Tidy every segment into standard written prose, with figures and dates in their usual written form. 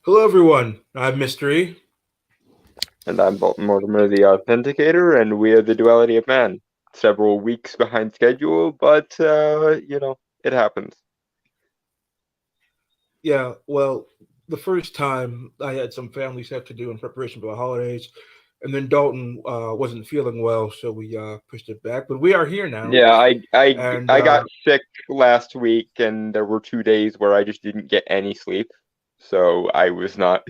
Hello, everyone. I'm Mystery. And I'm Bolton Mortimer, the Authenticator, and we are the Duality of Man. Several weeks behind schedule, but, it happens. Yeah, well, the first time I had some family stuff to do in preparation for the holidays, and then Dalton wasn't feeling well, so we pushed it back. But we are here now, Yeah, and I got sick last week, and there were 2 days where I just didn't get any sleep. So I was not,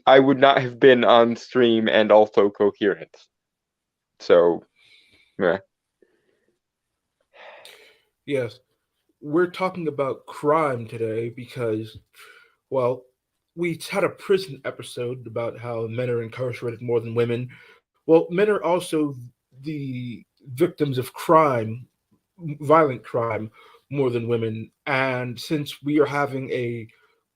I would not have been on stream and also coherent. So, yeah. yes, we're talking about crime today because, well, we had a prison episode about how men are incarcerated more than women. Well, men are also the victims of crime, violent crime, more than women. And since we are having a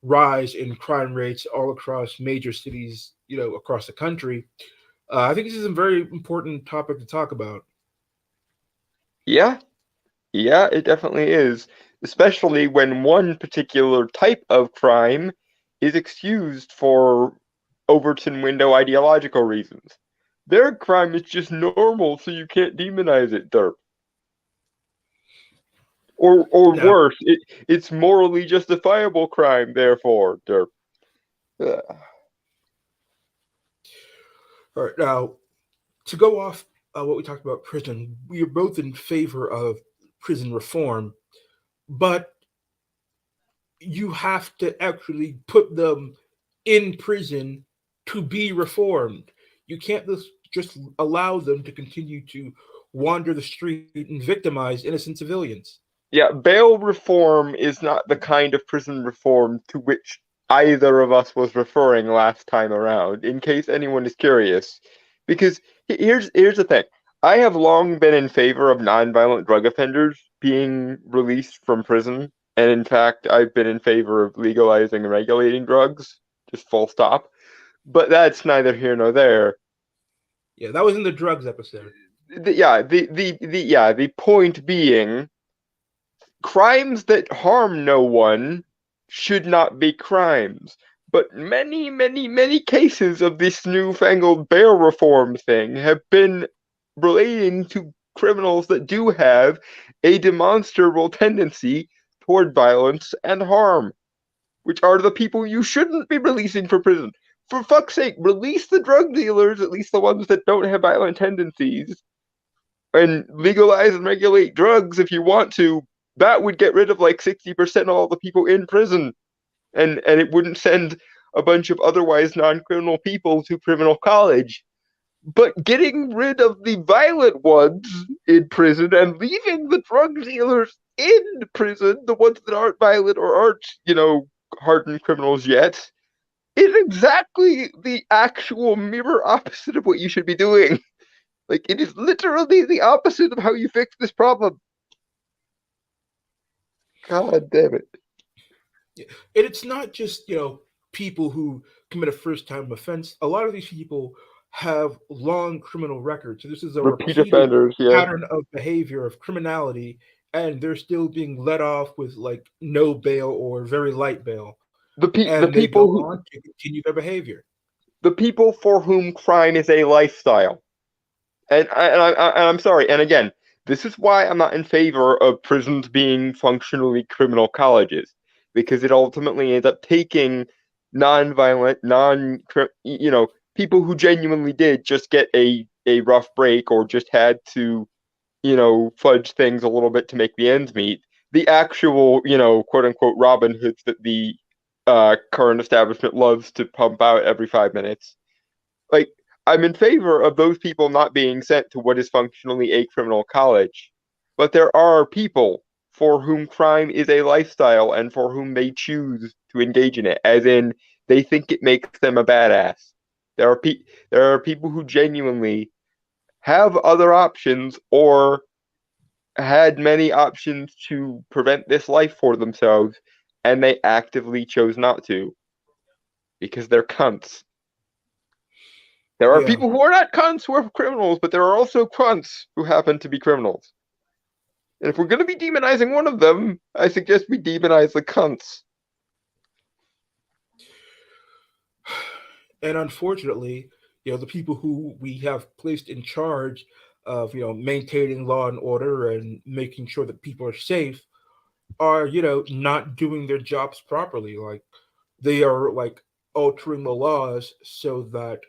rise in crime rates all across major cities, across the country, I think this is a very important topic to talk about. Yeah, yeah, it definitely is. Especially when one particular type of crime is excused for Overton window ideological reasons. Their crime is just normal, so you can't demonize it, derp. Or Now, worse, it's morally justifiable crime, therefore, derp. Ugh. all right, now to go off what we talked about prison, we are both in favor of prison reform, but you have to actually put them in prison to be reformed. You can't just allow them to continue to wander the street and victimize innocent civilians. Yeah, bail reform is not the kind of prison reform to which either of us was referring last time around, in case anyone is curious. Because here's the thing. I have long been in favor of nonviolent drug offenders being released from prison, and in fact, I've been in favor of legalizing and regulating drugs, just full stop. But that's neither here nor there. Yeah, that was in the drugs episode. The point being crimes that harm no one should not be crimes. But many, many, many cases of this newfangled bail reform thing have been relating to criminals that do have a demonstrable tendency toward violence and harm, which are the people you shouldn't be releasing from prison. For fuck's sake, release the drug dealers, at least the ones that don't have violent tendencies, and legalize and regulate drugs if you want to. That would get rid of like 60% of all the people in prison, and it wouldn't send a bunch of otherwise non-criminal people to criminal college. But getting rid of the violent ones in prison and leaving the drug dealers in prison, the ones that aren't violent or aren't, hardened criminals yet, is exactly the actual mirror opposite of what you should be doing. Like, it is literally the opposite of how you fix this problem. God damn it. Yeah. And it's not just, people who commit a first time offense. A lot of these people have long criminal records. So this is a Repeat repeated offenders, yeah. pattern of behavior, of criminality, and they're still being let off with like no bail or very light bail. The And they go people who on to continue their behavior. the people for whom crime is a lifestyle. And I'm sorry. And again, this is why I'm not in favor of prisons being functionally criminal colleges, because it ultimately ends up taking non-violent, non, people who genuinely did just get a rough break or just had to, fudge things a little bit to make the ends meet. The actual, quote unquote Robin Hoods that the current establishment loves to pump out every 5 minutes. Like, I'm in favor of those people not being sent to what is functionally a criminal college. But there are people for whom crime is a lifestyle and for whom they choose to engage in it, as in they think it makes them a badass. There are people who genuinely have other options or had many options to prevent this life for themselves, and they actively chose not to because they're cunts. There are Yeah. people who are not cunts who are criminals, but there are also cunts who happen to be criminals. And if we're going to be demonizing one of them, I suggest we demonize the cunts. And unfortunately, the people who we have placed in charge of maintaining law and order and making sure that people are safe are not doing their jobs properly. Like they are like altering the laws so that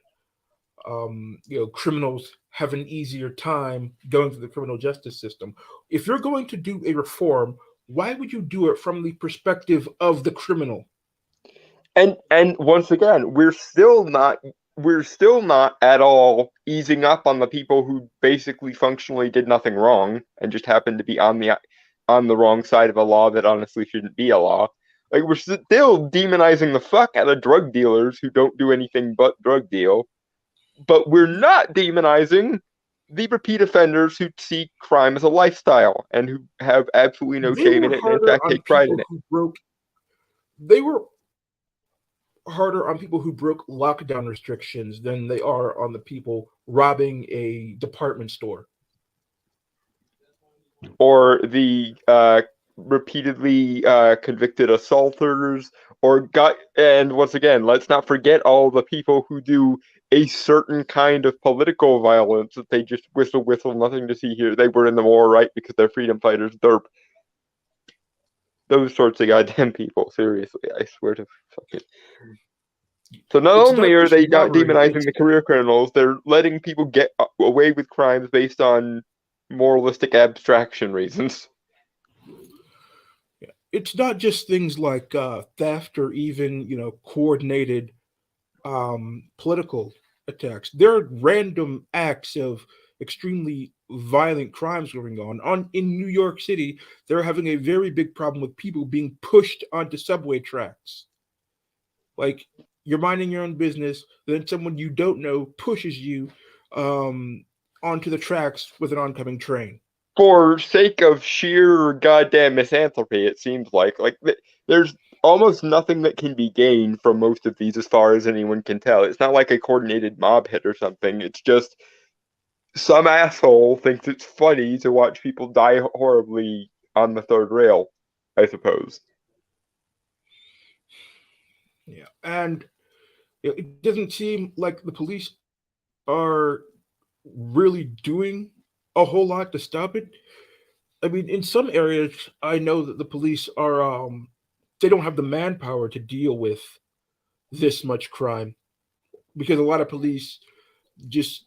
criminals have an easier time going through the criminal justice system. If you're going to do a reform, why would you do it from the perspective of the criminal? And once again, we're still not at all easing up on the people who basically functionally did nothing wrong and just happened to be on the wrong side of a law that honestly shouldn't be a law. Like we're still demonizing the fuck out of drug dealers who don't do anything but drug deal, but we're not demonizing the repeat offenders who see crime as a lifestyle and who have absolutely no They shame in were it and in harder fact on take pride in people it. who broke. They were harder on people who broke lockdown restrictions than they are on the people robbing a department store. Or the repeatedly convicted assaulters, or got, and once again, let's not forget all the people who do a certain kind of political violence that they just whistle, nothing to see here. They were in the war, right? Because they're freedom fighters. Derp. Those sorts of goddamn people. Seriously, I swear to fucking. So not It's only not are just they not robbery, demonizing it's the career criminals, they're letting people get away with crimes based on moralistic abstraction reasons. it's not just things like theft or even coordinated political attacks. There are random acts of extremely violent crimes going on in New York City. They're having a very big problem with people being pushed onto subway tracks. Like you're minding your own business, then someone you don't know pushes you um, onto the tracks with an oncoming train. For sake of sheer goddamn misanthropy, it seems like there's almost nothing that can be gained from most of these, as far as anyone can tell. It's not like a coordinated mob hit or something. It's just some asshole thinks it's funny to watch people die horribly on the third rail, I suppose. Yeah, and it doesn't seem like the police are really doing a whole lot to stop it. I mean, in some areas, I know that the police are they don't have the manpower to deal with this much crime because a lot of police just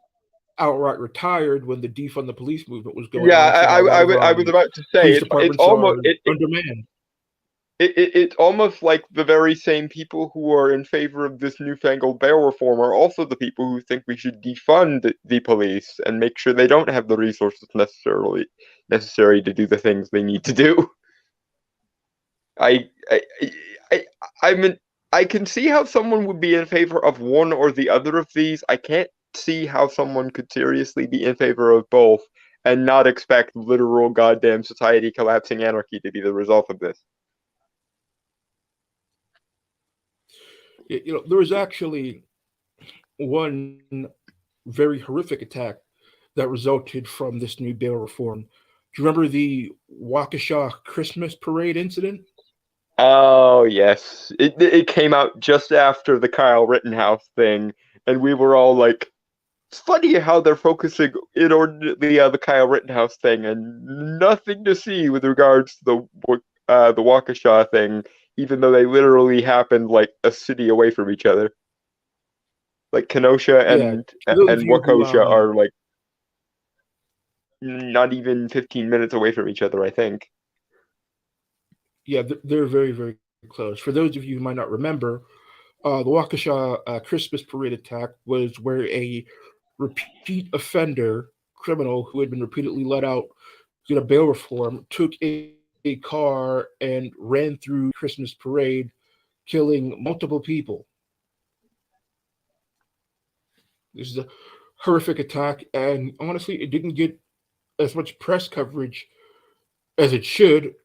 outright retired when the defund the police movement was going Yeah, on. So now a lot of I was about to say police it's departments are almost undermanned. it's almost like the very same people who are in favor of this newfangled bail reform are also the people who think we should defund the police and make sure they don't have the resources necessary to do the things they need to do. I I I I mean I can see how someone would be in favor of one or the other of these. I can't see how someone could seriously be in favor of both and not expect literal goddamn society collapsing anarchy to be the result of this. There was actually one very horrific attack that resulted from this new bail reform. Do you remember the Waukesha Christmas parade incident? Oh yes, it came out just after the Kyle Rittenhouse thing, and we were all like, "It's funny how they're focusing inordinately on the Kyle Rittenhouse thing, and nothing to see with regards to the Waukesha thing, even though they literally happened like a city away from each other. Like Kenosha Yeah, and for those of and you who Waukesha are like not even 15 minutes away from each other, I think. yeah, they're very, very close. For those of you who might not remember, the Waukesha Christmas parade attack was where a repeat offender criminal who had been repeatedly let out to get a bail reform took a car and ran through the Christmas parade, killing multiple people. This is a horrific attack, and honestly, it didn't get as much press coverage as it should.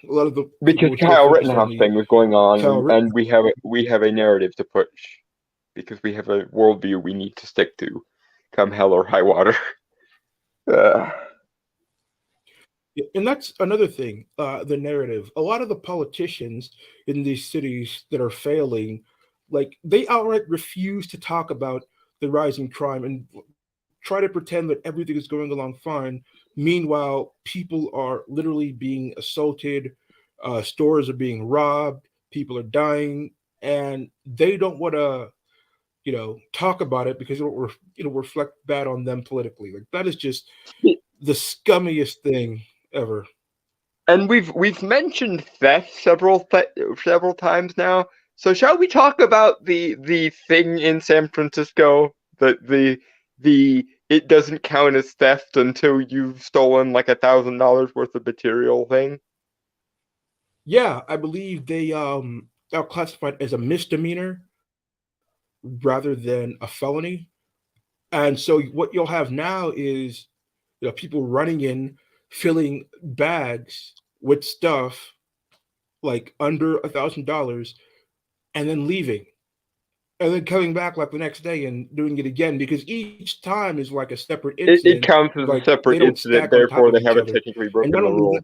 A lot of the people Because would still Kyle focus on Rittenhouse the thing was going on, Cal and Rittenhouse. we have a narrative to push because we have a worldview we need to stick to, come hell or high water. Uh, And that's another thing, the narrative. A lot of the politicians in these cities that are failing, Like they outright refuse to talk about the rising crime and try to pretend that everything is going along fine. Meanwhile, people are literally being assaulted, stores are being robbed, people are dying, and they don't want to, talk about it because it'll reflect bad on them politically. Like that is just the scummiest thing ever. And we've mentioned theft several times now. So shall we talk about the thing in San Francisco, the it doesn't count as theft until you've stolen like $1,000 worth of material thing? Yeah, I believe they are classified as a misdemeanor rather than a felony. And so what you'll have now is people running in, filling bags with stuff like under $1,000, and then leaving, and then coming back like the next day and doing it again because each time is like a separate It incident. counts as a Like they separate don't incident, stack on top therefore of they each haven't other. technically And not broken the only rule.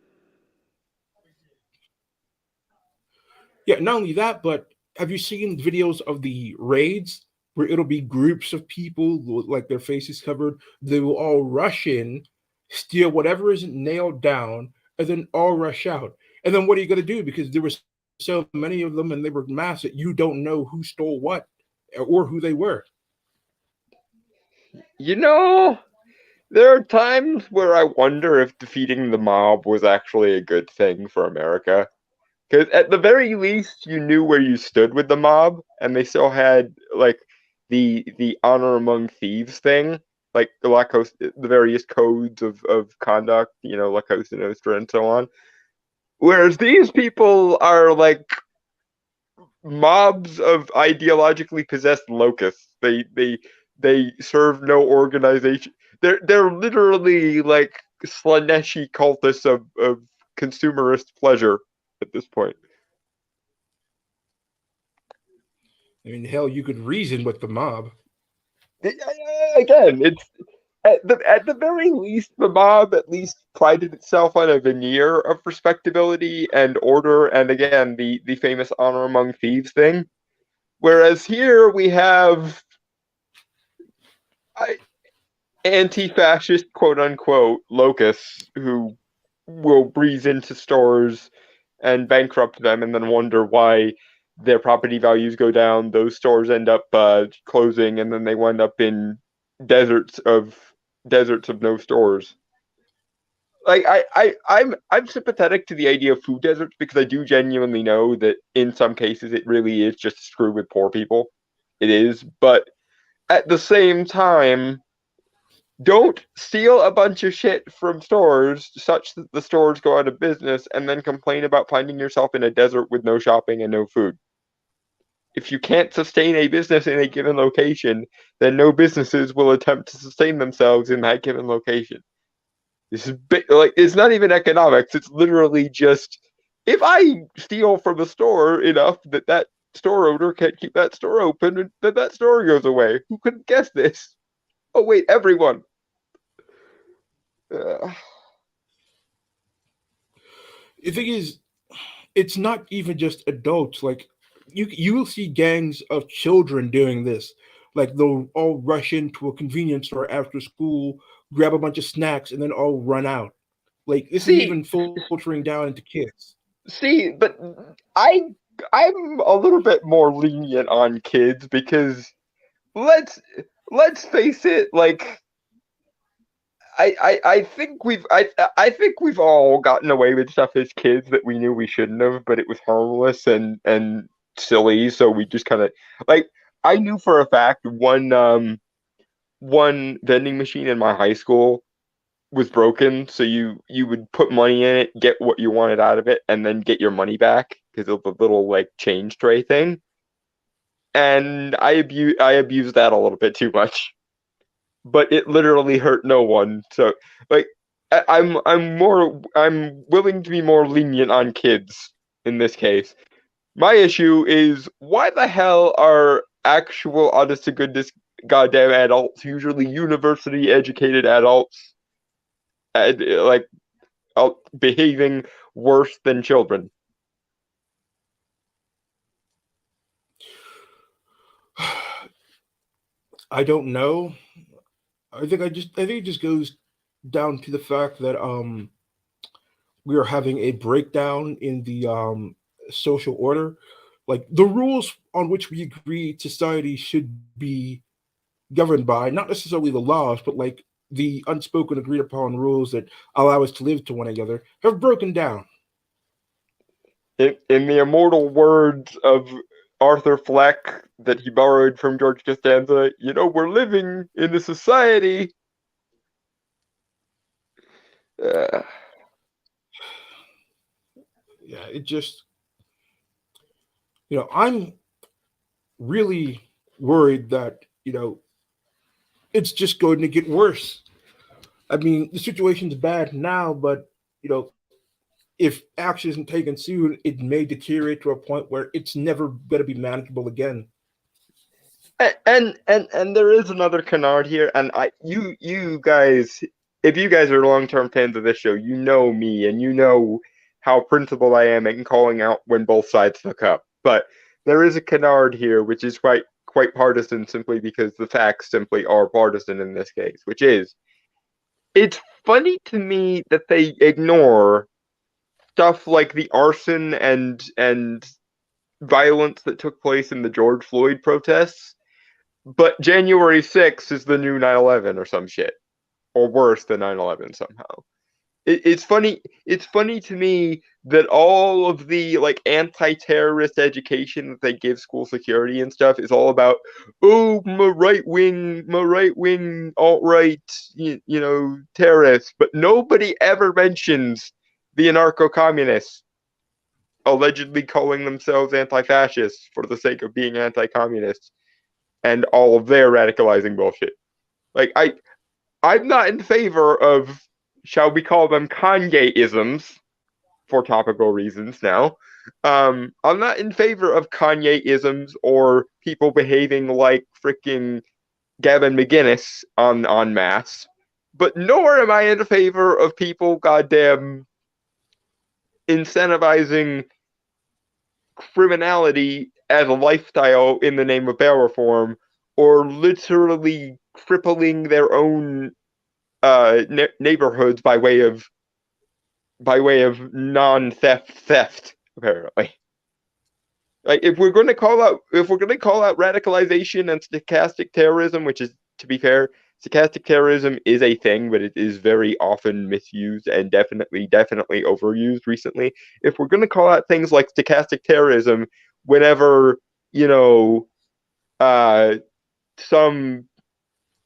Yeah, not only that, but have you seen videos of the raids where it'll be groups of people with like their faces covered? They will all rush in, steal whatever isn't nailed down, and then all rush out. And then what are you going to do? Because there were so many of them and they were mass that you don't know who stole what or who they were. You know, there are times where I wonder if defeating the mob was actually a good thing for America. Because at the very least, you knew where you stood with the mob, and they still had like the honor among thieves thing, like the various codes of conduct, La Cosa Nostra and so on. Whereas these people are like mobs of ideologically possessed locusts. They serve no organization. They're literally like Slaneshi cultists of consumerist pleasure at this point. I mean, hell, you could reason with the mob. Again, it's at the very least, the mob at least prided itself on a veneer of respectability and order, and again, the famous honor among thieves thing. Whereas here we have anti-fascist quote unquote locusts who will breeze into stores and bankrupt them, and then wonder why their property values go down. Those stores end up closing, and then they wind up in deserts of deserts of no stores. Like I'm sympathetic to the idea of food deserts because I do genuinely know that in some cases it really is just to screw with poor people. It is, but at the same time, don't steal a bunch of shit from stores such that the stores go out of business and then complain about finding yourself in a desert with no shopping and no food. If you can't sustain a business in a given location, then no businesses will attempt to sustain themselves in that given location. This is like it's not even economics. It's literally just if I steal from a store enough that that store owner can't keep that store open, then that store goes away. Who could have guessed this? Oh wait, everyone. Uh, The thing is, it's not even just adults. Like you will see gangs of children doing this. Like they'll all rush into a convenience store after school, grab a bunch of snacks, and then all run out. Like this is see, even filtering down into kids. but I I'm a little bit more lenient on kids because let's let's face it, like I think I think we've all gotten away with stuff as kids that we knew we shouldn't have, but it was harmless and silly, so we just kind of like I knew for a fact one vending machine in my high school was broken, so you would put money in it, get what you wanted out of it, and then get your money back because of the little like change tray thing. And I abused that a little bit too much, but it literally hurt no one. So like I'm willing to be more lenient on kids in this case. My issue is why the hell are actual honest to goodness goddamn adults, usually university educated adults, like behaving worse than children? I don't know. I think it just goes down to the fact that we are having a breakdown in the social order. Like the rules on which we agree society should be governed by, not necessarily the laws, but like the unspoken agreed upon rules that allow us to live to one another, have broken down. In the immortal words of Arthur Fleck that he borrowed from George Costanza, we're living in a society. Uh, Yeah, it just, I'm really worried that, it's just going to get worse. I mean, the situation's bad now, but, if action isn't taken soon, it may deteriorate to a point where it's never going to be manageable again. and there is another canard here, and you guys, if you guys are long term fans of this show, you know me, and you know how principled I am in calling out when both sides fuck up. But there is a canard here, which is quite partisan, simply because the facts simply are partisan in this case, which is it's funny to me that they ignore stuff like the arson and violence that took place in the George Floyd protests. But January 6th is the new 9/11 or some shit, or worse than 9/11 somehow. It's funny. It's funny to me that all of the like anti-terrorist education that they give school security and stuff is all about my right wing alt right terrorists, but nobody ever mentions the anarcho communists allegedly calling themselves anti-fascists for the sake of being anti-communists and all of their radicalizing bullshit. Like I'm not in favor of, shall we call them Kanye-isms for topical reasons now. I'm not in favor of Kanye-isms or people behaving like freaking Gavin McGinnis on mass, but nor am I in favor of people goddamn incentivizing criminality as a lifestyle in the name of bail reform, or literally crippling their own neighborhoods by way of non-theft apparently. Like if we're going to call out radicalization and stochastic terrorism, which is, to be fair, stochastic terrorism is a thing, but it is very often misused and definitely overused recently. If we're going to call out things like stochastic terrorism whenever, you know uh some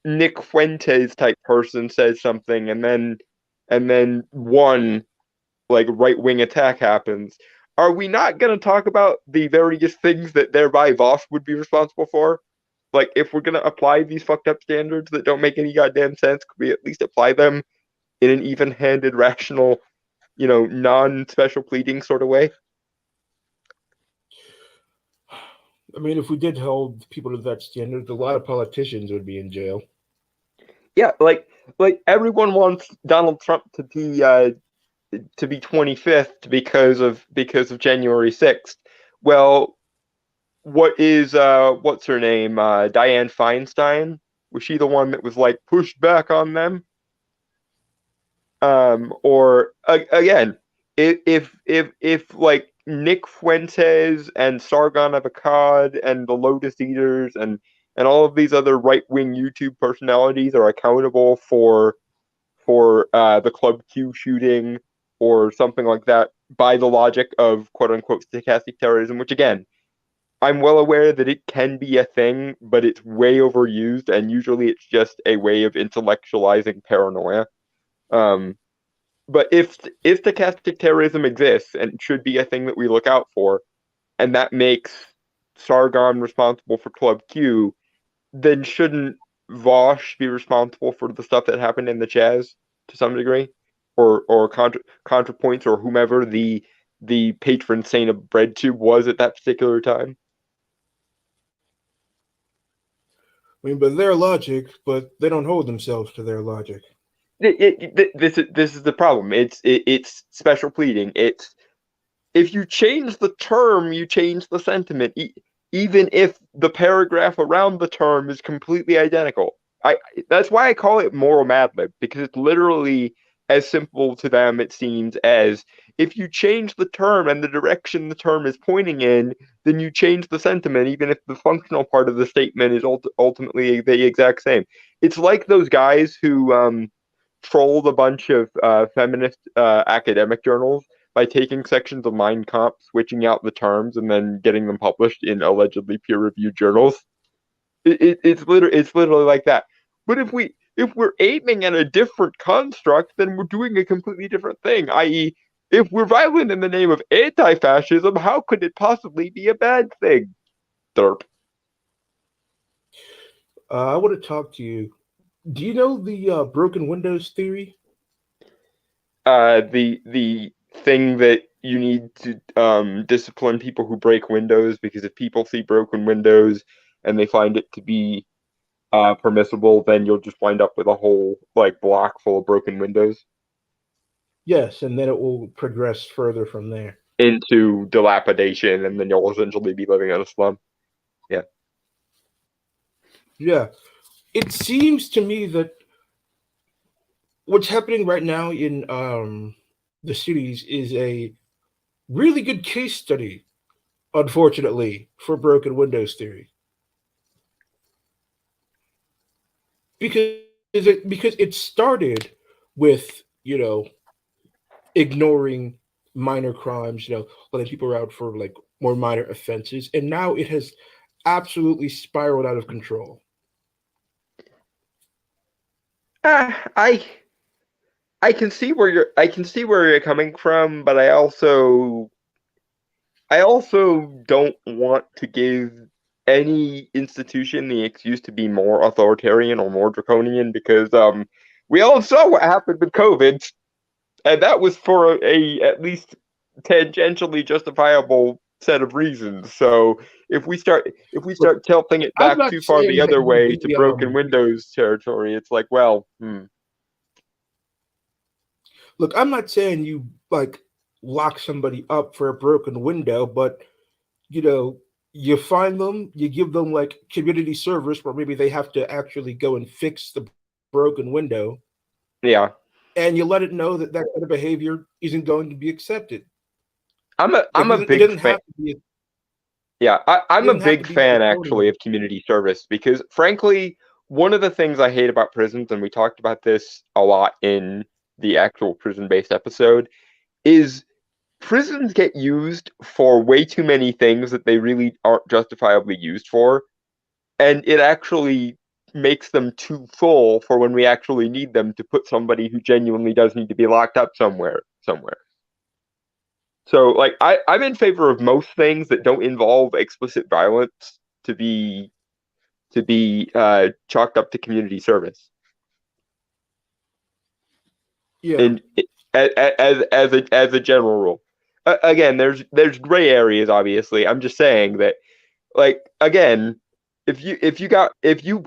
Nick Fuentes type person says something, and then one like right wing attack happens, are we not going to talk about the various things that thereby Voss would be responsible for? Like, if we're going to apply these fucked up standards that don't make any goddamn sense, could we at least apply them in an even handed, rational, non special pleading sort of way? I mean, if we did hold people to that standard, a lot of politicians would be in jail. Yeah, like everyone wants Donald Trump to be 25th because of January 6th. Well, what's her name? Dianne Feinstein? Was she the one that was like pushed back on them? Or again, if like Nick Fuentes and Sargon of Akkad and the Lotus Eaters and all of these other right wing YouTube personalities are accountable for the Club Q shooting or something like that by the logic of quote unquote stochastic terrorism, which again, I'm well aware that it can be a thing, but it's way overused, and usually it's just a way of intellectualizing paranoia. Um, but if stochastic terrorism exists and should be a thing that we look out for, and that makes Sargon responsible for Club Q, then shouldn't Vosh be responsible for the stuff that happened in the Chaz to some degree, or ContraPoints or whomever the patron saint of BreadTube was at that particular time? I mean, but their logic, but they don't hold themselves to their logic. This is the problem. It's special pleading. It's if you change the term, you change the sentiment. Even if the paragraph around the term is completely identical. I That's why I call it moral Mad Lib, because it's literally as simple to them, it seems, as if you change the term and the direction the term is pointing in, then you change the sentiment, even if the functional part of the statement is ultimately the exact same. It's like those guys who trolled a bunch of feminist academic journals by taking sections of Mein Kampf, switching out the terms, and then getting them published in allegedly peer-reviewed journals. It's literally like that. But if we're aiming at a different construct, then we're doing a completely different thing. I.e., if we're violent in the name of anti-fascism, how could it possibly be a bad thing? Derp. I want to talk to you. Do you know the broken windows theory? The thing that you need to discipline people who break windows, because if people see broken windows and they find it to be permissible, then you'll just wind up with a whole like block full of broken windows Yes, and then it will progress further from there. into dilapidation, and then you'll essentially be living in a slum. Yeah. Yeah, it seems to me that what's happening right now in the cities is a really good case study, unfortunately, for broken windows theory because it started with ignoring minor crimes, letting people out for like more minor offenses, and now it has absolutely spiraled out of control. I I can see where you're coming from, but I also don't want to give any institution the excuse to be more authoritarian or more draconian, because we all saw what happened with COVID, and that was for a at least tangentially justifiable set of reasons. So if we Look, start tilting it I'm back not too far the saying that other you way to be broken windows territory, it's like, well, look, I'm not saying you like lock somebody up for a broken window, but you know, you find them, you give them like community service where maybe they have to actually go and fix the broken window, yeah. and you let it know that that kind of behavior isn't going to be accepted. Like I'm a it big doesn't fan. have to be Yeah, it I'm a doesn't have to big be fan actually draconian. of community service, because frankly, one of the things I hate about prisons, and we talked about this a lot in the actual prison-based episode, is prisons get used for way too many things that they really aren't justifiably used for, and it actually makes them too full for when we actually need them to put somebody who genuinely does need to be locked up somewhere. So like I'm in favor of most things that don't involve explicit violence to be chalked up to community service. Yeah, And as a general rule, again, there's gray areas. Obviously, I'm just saying that, like, again, if you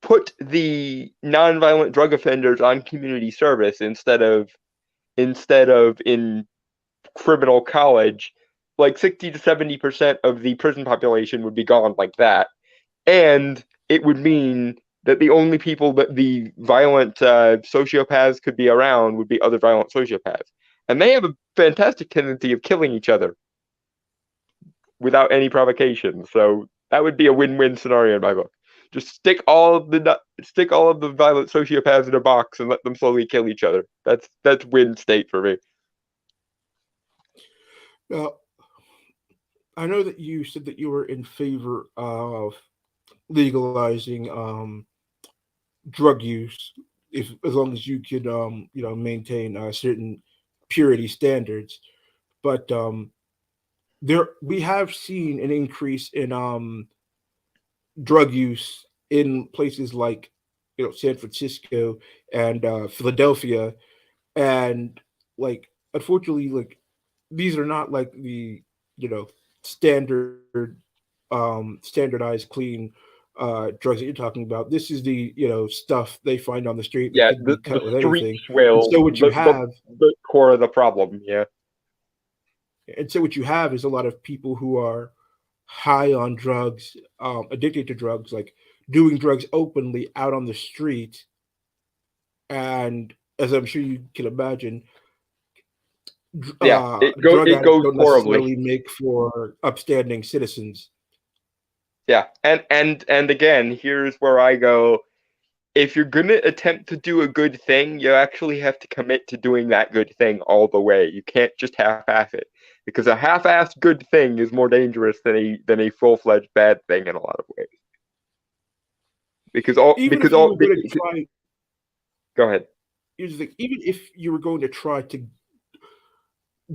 put the nonviolent drug offenders on community service instead of in criminal college, like 60 to 70% of the prison population would be gone like that, and it would mean that the only people that the violent sociopaths could be around would be other violent sociopaths, and they have a fantastic tendency of killing each other without any provocation. So that would be a win-win scenario in my book. Just stick all of the violent sociopaths in a box and let them slowly kill each other. That's win state for me. now I know that you said that you were in favor of legalizing drug use if as long as you could maintain certain purity standards. But there we have seen an increase in drug use in places like San Francisco and Philadelphia, and like unfortunately, like these are not like the you know standard standardized clean drugs that you're talking about. This is the stuff they find on the street that Yeah, could be the cut with street anything. And swill, so what you have, the core of the problem. Yeah, and so what you have is a lot of people who are high on drugs, addicted to drugs, like doing drugs openly out on the street. And as I'm sure you can imagine, Yeah, drug it addicts goes don't horribly. necessarily make for upstanding citizens. Yeah, and again, here's where I go. If you're gonna attempt to do a good thing, you actually have to commit to doing that good thing all the way. You can't just half-ass it, because a half-assed good thing is more dangerous than a full-fledged bad thing in a lot of ways. Even Because if you all were going to try, go ahead. here's the thing, even if you were going to try to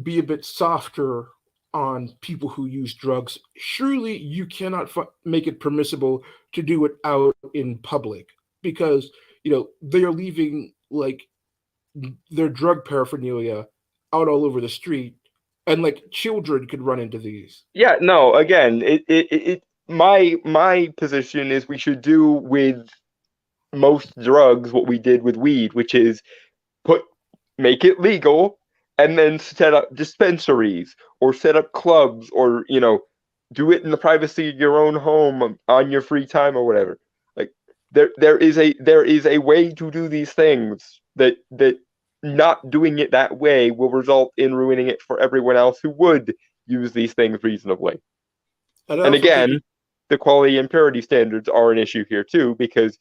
be a bit softer on people who use drugs, surely you cannot make it permissible to do it out in public because they are leaving like their drug paraphernalia out all over the street, and like children could run into these. Yeah, no, again, my position is we should do with most drugs what we did with weed, which is put make it legal and then set up dispensaries or set up clubs or do it in the privacy of your own home on your free time or whatever. Like there is a way to do these things that not doing it that way will result in ruining it for everyone else who would use these things reasonably. And I And also think again, the quality and purity standards are an issue here too, because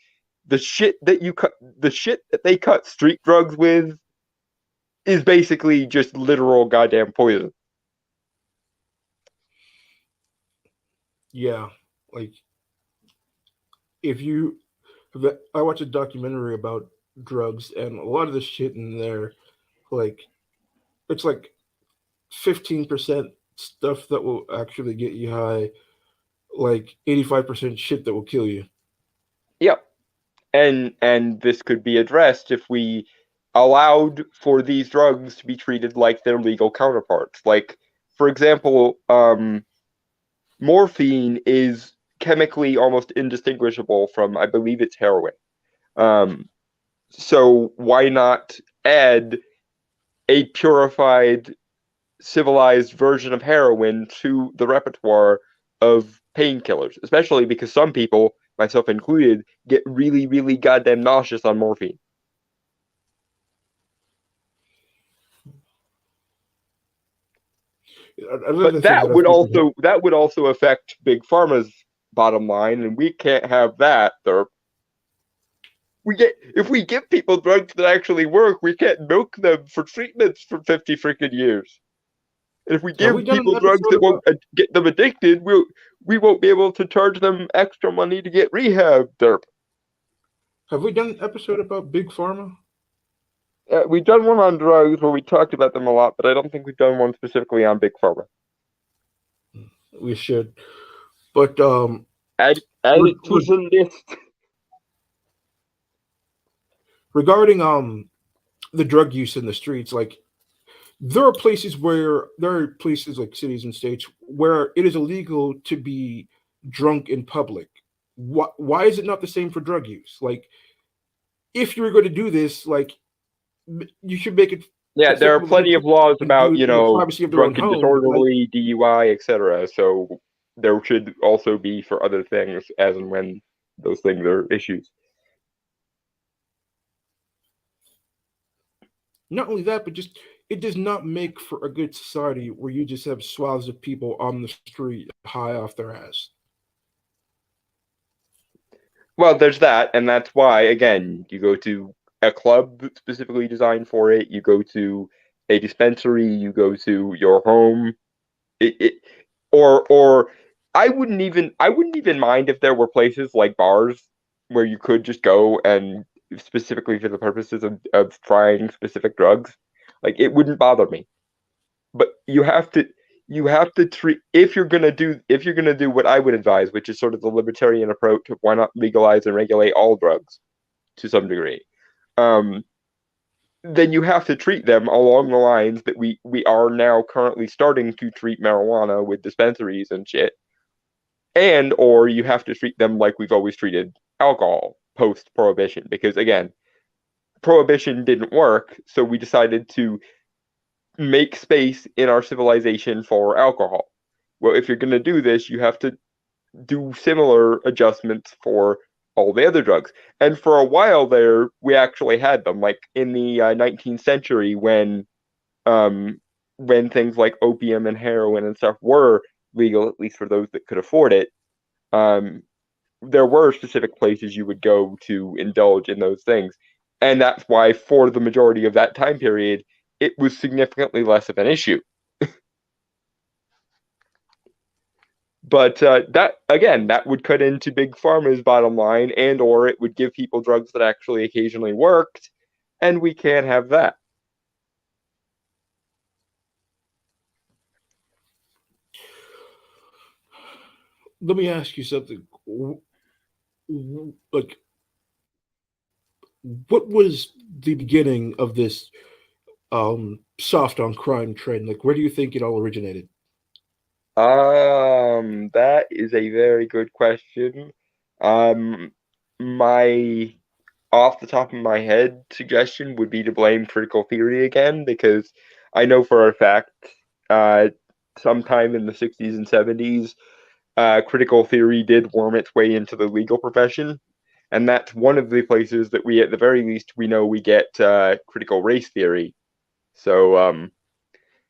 the shit that they cut street drugs with is basically just literal goddamn poison. yeah, like if you I watched a documentary about drugs, and a lot of the shit in there, like it's like 15% stuff that will actually get you high, like 85% shit that will kill you. Yep. And this could be addressed if we allowed for these drugs to be treated like their legal counterparts. Like, for example, morphine is chemically almost indistinguishable from, I believe it's heroin. Um, so why not add a purified, civilized version of heroin to the repertoire of painkillers? Especially because some people, myself included, get really, really goddamn nauseous on morphine. Another But thing that I've been, that would also affect big pharma's bottom line, and we can't have that. We get if we give people drugs that actually work, we can't milk them for treatments for 50 freaking years. And if we have we give done an people drugs episode that won't about get them addicted, we won't be able to charge them extra money to get rehab. Derp. have we done an episode about big pharma? We've done one on drugs where we talked about them a lot, but I don't think we've done one specifically on big pharma. We should, but Add re- it to re- the list. regarding the drug use in the streets, like there are places like cities and states where it is illegal to be drunk in public. Why is it not the same for drug use? Like, if you were going to do this, like you should make it Yeah, there are acceptable to plenty people of laws to do about, it in the privacy of their own drunken home. Like, disorderly, DUI, etc. So there should also be for other things as and when those things are issues. not only that, but just it does not make for a good society where you just have swaths of people on the street high off their ass. Well, there's that, and that's why, again, you go to a club specifically designed for it, you go to a dispensary, you go to your home. It or I wouldn't even mind if there were places like bars where you could just go and specifically for the purposes of trying specific drugs. Like it wouldn't bother me. But you have to treat if you're gonna do what I would advise, which is sort of the libertarian approach of why not legalize and regulate all drugs to some degree. Um, then you have to treat them along the lines that we are now currently starting to treat marijuana with dispensaries and shit. And or you have to treat them like we've always treated alcohol post prohibition because again, prohibition didn't work, so we decided to make space in our civilization for alcohol. well, if you're going to do this, you have to do similar adjustments for all the other drugs. And for a while there, we actually had them, like in the 19th century um, when things like opium and heroin and stuff were legal, at least for those that could afford it. Um, there were specific places you would go to indulge in those things. And that's why, for the majority of that time period, it was significantly less of an issue. But that again, that would cut into big pharma's bottom line, and or it would give people drugs that actually occasionally worked, and we can't have that. Let me ask you something. Like, what was the beginning of this soft on crime trend? Like, where do you think it all originated? That is a very good question. Um, my off the top of my head suggestion would be to blame critical theory again, because I know for a fact, uh, sometime in the 60s and 70s, critical theory did worm its way into the legal profession, and that's one of the places that we, at the very least, we know we get critical race theory. So,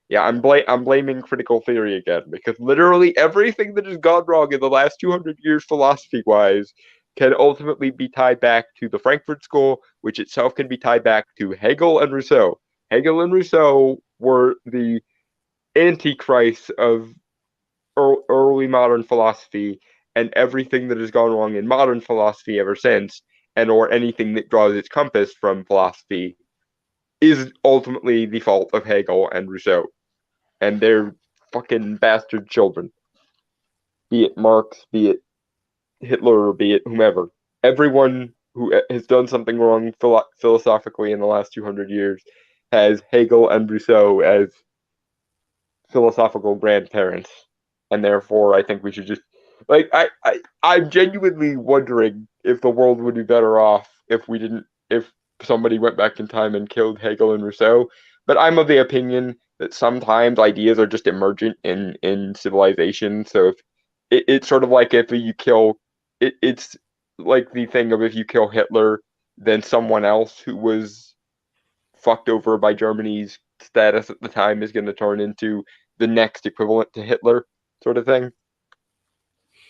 yeah, I'm blaming critical theory again, because literally everything that has gone wrong in the last 200 years philosophy wise can ultimately be tied back to the Frankfurt School, which itself can be tied back to Hegel and Rousseau. Hegel and Rousseau were the antichrist of early modern philosophy, and everything that has gone wrong in modern philosophy ever since, and or anything that draws its compass from philosophy, is ultimately the fault of Hegel and Rousseau and their fucking bastard children, be it Marx, be it Hitler, or be it whomever. Everyone who has done something wrong philosophically in the last 200 years has Hegel and Rousseau as philosophical grandparents, and therefore I think we should just like I'm genuinely wondering if the world would be better off if we didn't if somebody went back in time and killed Hegel and Rousseau. But I'm of the opinion that sometimes ideas are just emergent in civilization. So if it's sort of like if you kill it's like the thing of if you kill Hitler, then someone else who was fucked over by Germany's status at the time is going to turn into the next equivalent to Hitler, sort of thing.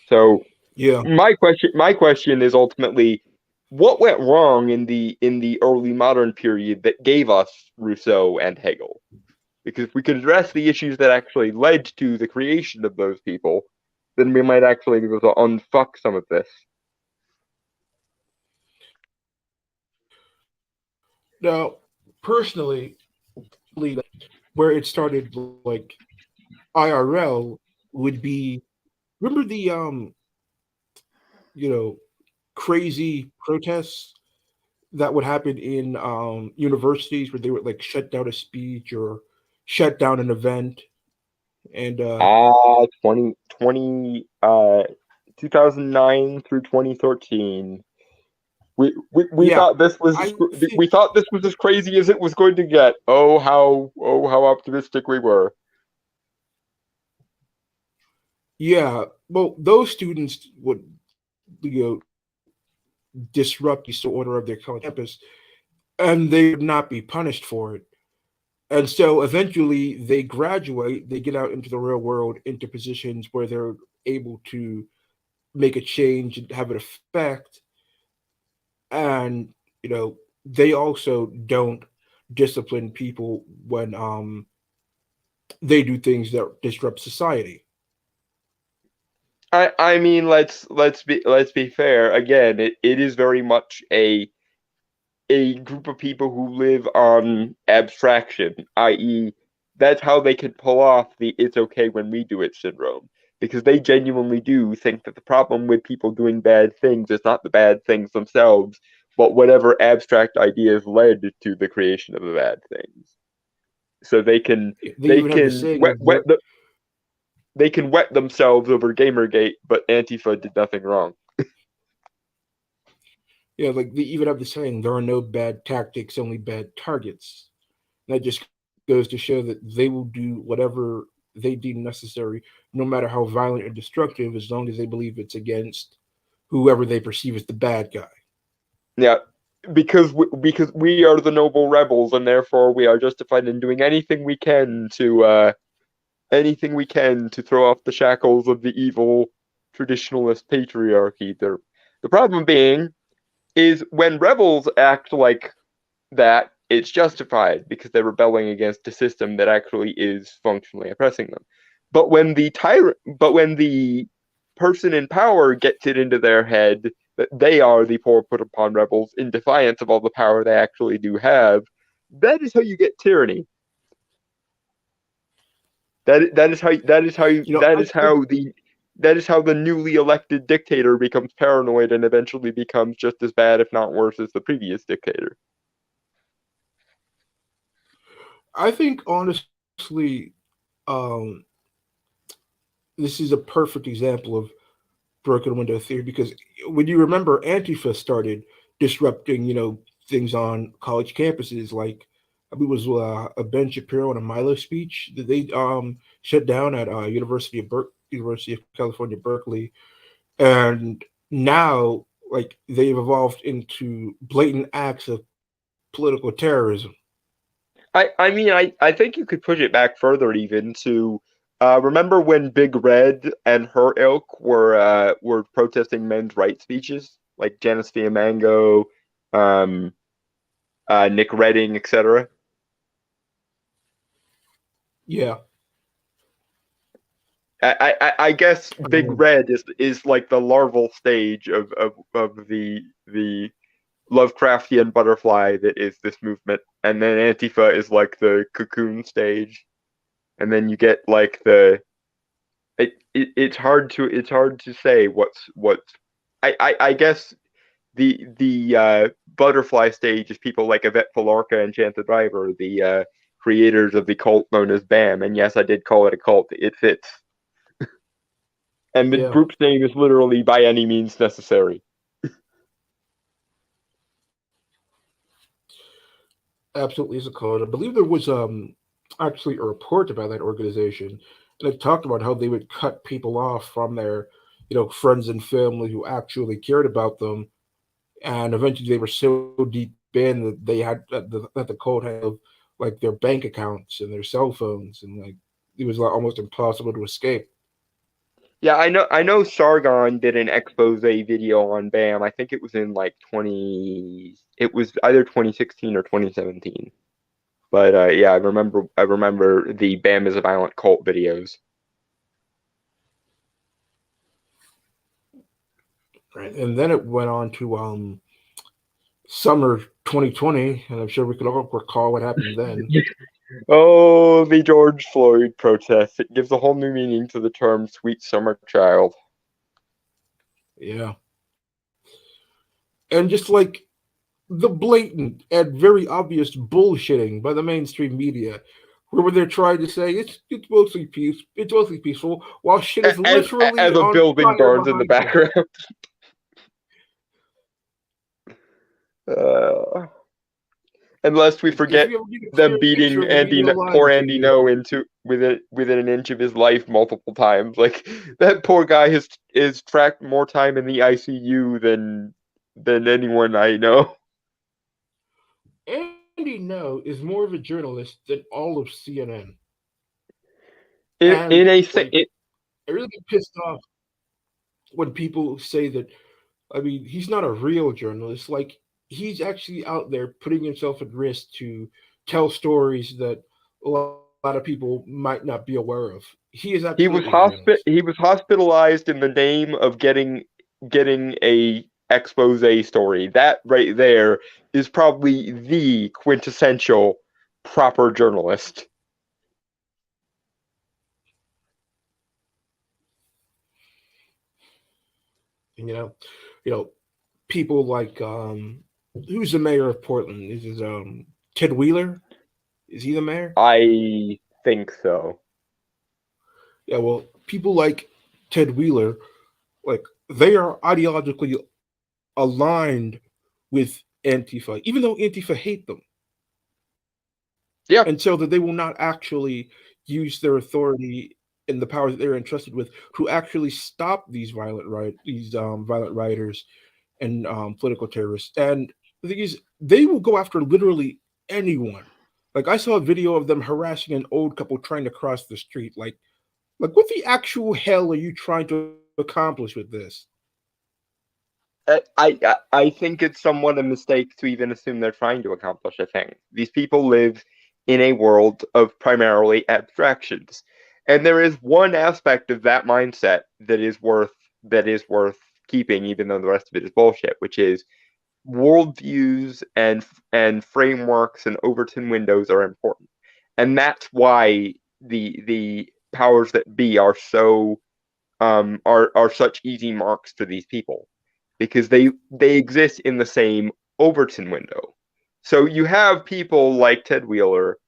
So Yeah, my question is ultimately, what went wrong in the early modern period that gave us Rousseau and Hegel? Because if we could address the issues that actually led to the creation of those people, then we might actually be able to unfuck some of this. now, personally, where it started, like IRL, would be, remember the you know crazy protests that would happen in universities where they would like shut down a speech or shut down an event, and 2020, 2009 through 2013. We yeah, thought this was I think we thought this was as crazy as it was going to get. Oh how optimistic we were. yeah. Well, those students would disrupt the social order of their college campus, and they would not be punished for it. And so eventually they graduate, they get out into the real world, into positions where they're able to make a change and have an effect. And, they also don't discipline people when they do things that disrupt society. I mean, let's be fair. Again, it is very much a group of people who live on abstraction, i.e., that's how they can pull off the "it's okay when we do it" syndrome. Because they genuinely do think that the problem with people doing bad things is not the bad things themselves, but whatever abstract ideas led to the creation of the bad things. So They they even have the can saying of where, they can wet themselves over Gamergate, but Antifa did nothing wrong. yeah, like they even have the saying, there are no bad tactics, only bad targets. That just goes to show that they will do whatever they deem necessary, no matter how violent or destructive, as long as they believe it's against whoever they perceive as the bad guy. Yeah, because we are the noble rebels, and therefore we are justified in doing anything we can to throw off the shackles of the evil traditionalist patriarchy. The problem being is when rebels act like that, it's justified because they're rebelling against a system that actually is functionally oppressing them. But when the person in power gets it into their head that they are the poor put upon rebels in defiance of all the power they actually do have, that is how you get tyranny. You know, I think That is how the newly elected dictator becomes paranoid and eventually becomes just as bad, if not worse, as the previous dictator. honestly, um, this is a perfect example of broken window theory because when you remember Antifa started disrupting, things on college campuses, like I believe it was a Ben Shapiro and a Milo speech that they shut down at University of California, Berkeley, and now like they've evolved into blatant acts of political terrorism. I think you could push it back further even to remember when Big Red and her ilk were protesting men's rights speeches like Janice Fiamango, um, Nick Redding, etc. Yeah. I guess Big Um, Red is like the larval stage of the Lovecraftian butterfly that is this movement, and then Antifa is like the cocoon stage, and then you get like it's hard to say what's I guess the butterfly stage is people like Yvette Palorca and Chance the Driver, the creators of the cult known as BAM, and yes, I did call it a cult. It fits, and the yeah, group's name is literally by any means necessary. absolutely is a code. I believe there was actually a report about that organization, and it talked about how they would cut people off from their, friends and family who actually cared about them, and eventually they were so deep in that they had that the code had like their bank accounts and their cell phones, and like it was like almost impossible to escape. Yeah, I know Sargon did an expose video on BAM. I think it was in like 20 it was either 2016 or 2017. But yeah, I remember the BAM is a violent cult videos. Right, and then it went on to summer 2020, and I'm sure we could all recall what happened then. Oh, the George Floyd protests. It gives a whole new meaning to the term sweet summer child. Yeah, and just like the blatant and very obvious bullshitting by the mainstream media, where they're trying to say it's mostly peaceful, while shit is literally As a on building fire burns in the behind them. background. Uh, Unless we If forget you ever get a them clear picture beating of the media Poor lying to Andy you, No into within an inch of his life multiple times. Like that poor guy has is tracked more time in the ICU than anyone I know. Andy No is more of a journalist than all of CNN, In and a like I really get pissed off when people say that. I mean, he's not a real journalist. Like he's actually out there putting himself at risk to tell stories that a lot of people might not be aware of. He is absolutely a journalist. he was hospitalized in the name of getting a expose story. That right there is probably the quintessential proper journalist. And, people like who's the mayor of Portland? Is Ted Wheeler? Is he the mayor? I think so. Yeah. Well, people like Ted Wheeler, like they are ideologically aligned with Antifa, even though Antifa hate them, and so Yeah, that they will not actually use their authority and the powers that they're entrusted with to actually stop these violent rioters and political terrorists. And the thing is, they will go after literally anyone. Like I saw a video of them harassing an old couple trying to cross the street. Like what the actual hell are you trying to accomplish with this? I think it's somewhat a mistake to even assume they're trying to accomplish a thing. These people live in a world of primarily abstractions, and there is one aspect of that mindset that is worth keeping, even though the rest of it is bullshit, which is worldviews and frameworks and Overton windows are important, and that's why the powers that be are so are such easy marks for these people because they exist in the same Overton window. So you have people like Ted Wheeler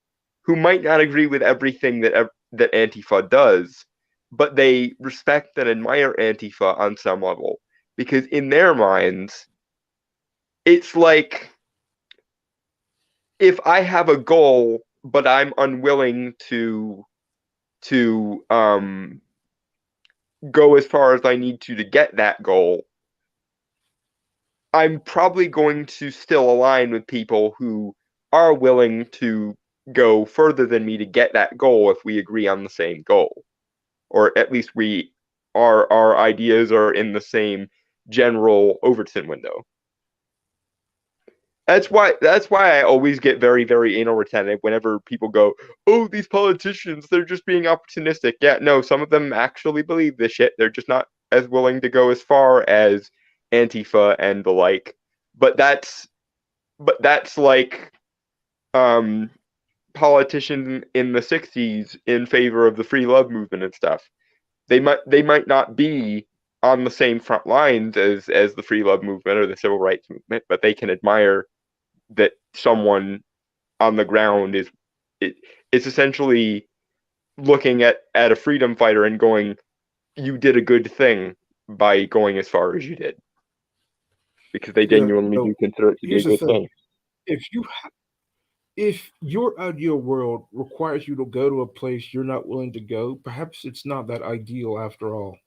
who might not agree with everything that Antifa does, but they respect and admire Antifa on some level because in their minds it's like if I have a goal but I'm unwilling to go as far as I need to get that goal, I'm probably going to still align with people who are willing to go further than me to get that goal if we agree on the same goal, or at least our ideas are in the same general Overton window. That's why I always get very anal retentive whenever people go, "Oh, these politicians, they're just being opportunistic." Yeah, no, some of them actually believe this shit. They're just not as willing to go as far as Antifa and the like. But that's like um politicians in the '60s in favor of the free love movement and stuff. They might not be on the same front lines as the free love movement or the civil rights movement, but they can admire that someone on the ground it, it's essentially looking at a freedom fighter and going, you did a good thing by going as far as you did because they You genuinely know, do consider it to be a here's the good thing: thing. if you if your ideal world requires you to go to a place you're not willing to go, perhaps it's not that ideal after all.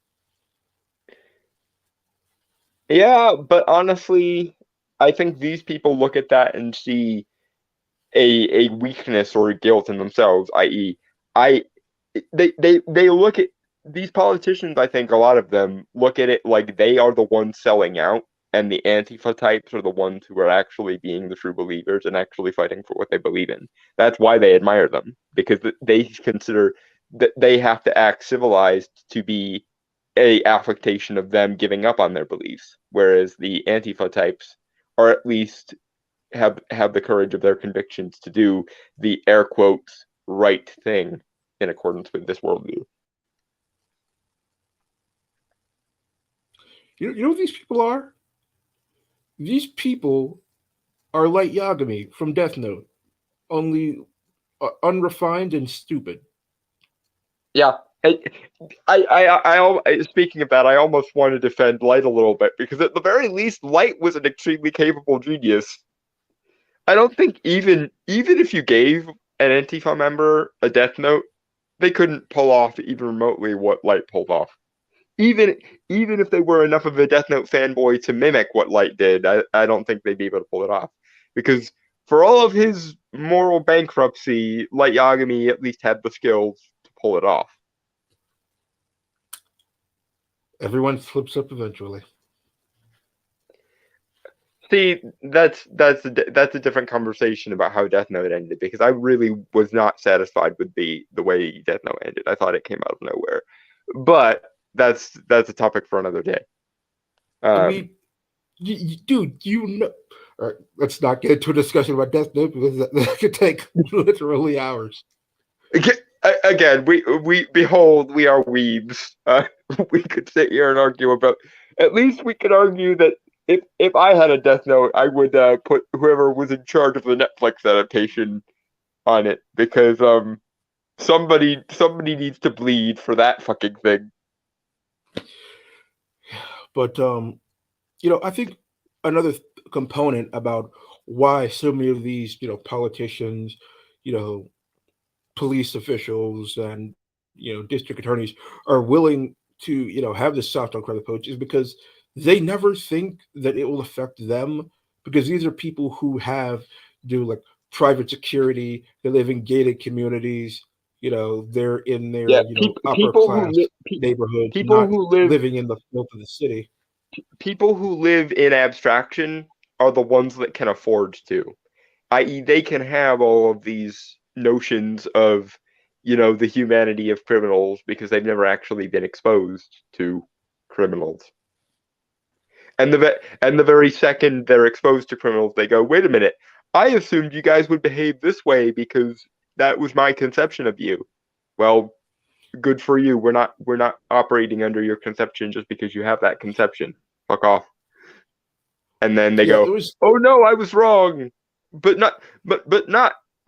Yeah, but honestly, I think these people look at that and see a weakness or a guilt in themselves, i.e., I they look at these politicians, I think a lot of them look at it like they are the ones selling out, and the Antifa types are the ones who are actually being the true believers and actually fighting for what they believe in. That's why they admire them, because they consider that they have to act civilized to be a affectation of them giving up on their beliefs, whereas the Antifa types are at least have the courage of their convictions to do the air quotes right thing in accordance with this worldview. You know what these people are? These people are like Yagami from Death Note, only unrefined and stupid. Yeah. Speaking of that, I almost want to defend Light a little bit because at the very least, Light was an extremely capable genius. I don't think even if you gave an Antifa member a Death Note, they couldn't pull off even remotely what Light pulled off. Even even if they were enough of a Death Note fanboy to mimic what Light did, I don't think they'd be able to pull it off. Because for all of his moral bankruptcy, Light Yagami at least had the skills to pull it off. Everyone slips up eventually. See, that's a different conversation about how Death Note ended because I really was not satisfied with the way Death Note ended. I thought it came out of nowhere, but that's a topic for another day. I Um, mean, dude, you know. All right, let's not get into a discussion about Death Note because that could take literally hours. Again, we behold, we are weebs. We could sit here and argue about. At least we could argue that if I had a Death Note, I would put whoever was in charge of the Netflix adaptation on it because somebody needs to bleed for that fucking thing. But I think another component about why so many of these, politicians, you know, police officials and district attorneys are willing to have this soft on crime approach is because they never think that it will affect them, because these are people who have do like private security. They live in gated communities. They're in their Yeah, upper class neighborhoods, people not who live living in the filth of the city. people who live in abstraction are the ones that can afford to, i.e., they can have all of these notions of, the humanity of criminals because they've never actually been exposed to criminals. And the very second they're exposed to criminals, they go, "Wait a minute, I assumed you guys would behave this way because that was my conception of you." Well, good for you. We're not operating under your conception just because you have that conception. Fuck off. And then they Yeah, go, there was. "Oh no, I was wrong," but not